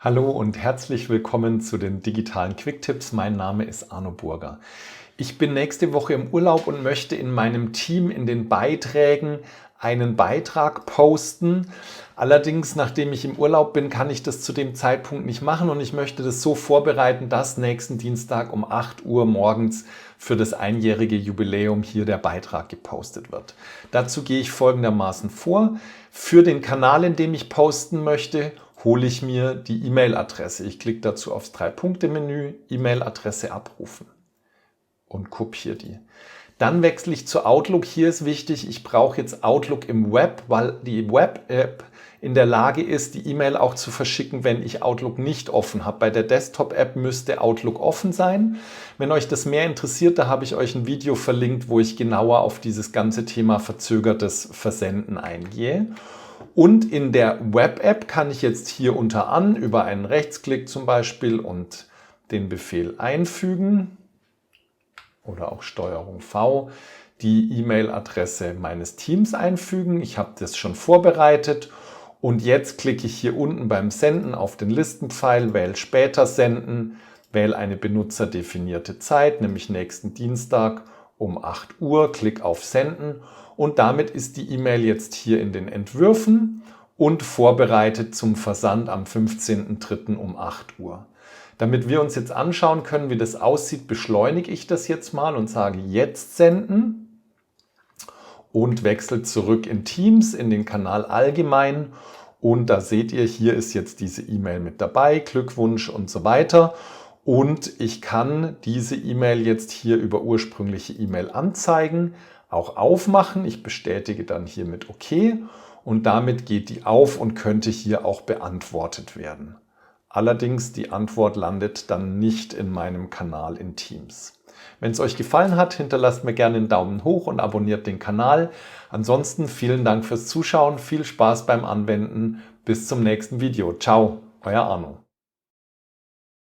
Hallo und herzlich willkommen zu den digitalen Quick-Tipps. Mein Name ist Arno Burger. Ich bin nächste Woche im Urlaub und möchte in meinem Team in den Beiträgen einen Beitrag posten. Allerdings, nachdem ich im Urlaub bin, kann ich das zu dem Zeitpunkt nicht machen und ich möchte das so vorbereiten, dass nächsten Dienstag um 8 Uhr morgens für das einjährige Jubiläum hier der Beitrag gepostet wird. Dazu gehe ich folgendermaßen vor. Für den Kanal, in dem ich posten möchte, hole ich mir die E-Mail-Adresse. Ich klicke dazu aufs 3-Punkte-Menü, E-Mail-Adresse abrufen und kopiere die. Dann wechsle ich zu Outlook. Hier ist wichtig, ich brauche jetzt Outlook im Web, weil die Web-App in der Lage ist, die E-Mail auch zu verschicken, wenn ich Outlook nicht offen habe. Bei der Desktop-App müsste Outlook offen sein. Wenn euch das mehr interessiert, da habe ich euch ein Video verlinkt, wo ich genauer auf dieses ganze Thema verzögertes Versenden eingehe. Und in der Web-App kann ich jetzt hier unter an über einen Rechtsklick zum Beispiel und den Befehl einfügen oder auch Steuerung V die E-Mail-Adresse meines Teams einfügen. Ich habe das schon vorbereitet und jetzt klicke ich hier unten beim Senden auf den Listenpfeil, wähle Später senden, wähle eine benutzerdefinierte Zeit, nämlich nächsten Dienstag um 8 Uhr, klick auf Senden und damit ist die E-Mail jetzt hier in den Entwürfen und vorbereitet zum Versand am 15.03. um 8 Uhr. Damit wir uns jetzt anschauen können, wie das aussieht, beschleunige ich das jetzt mal und sage jetzt senden und wechsle zurück in Teams, in den Kanal allgemein und da seht ihr, hier ist jetzt diese E-Mail mit dabei, Glückwunsch und so weiter. Und ich kann diese E-Mail jetzt hier über ursprüngliche E-Mail anzeigen, auch aufmachen. Ich bestätige dann hier mit OK und damit geht die auf und könnte hier auch beantwortet werden. Allerdings die Antwort landet dann nicht in meinem Kanal in Teams. Wenn es euch gefallen hat, hinterlasst mir gerne einen Daumen hoch und abonniert den Kanal. Ansonsten vielen Dank fürs Zuschauen, viel Spaß beim Anwenden. Bis zum nächsten Video. Ciao, euer Arno.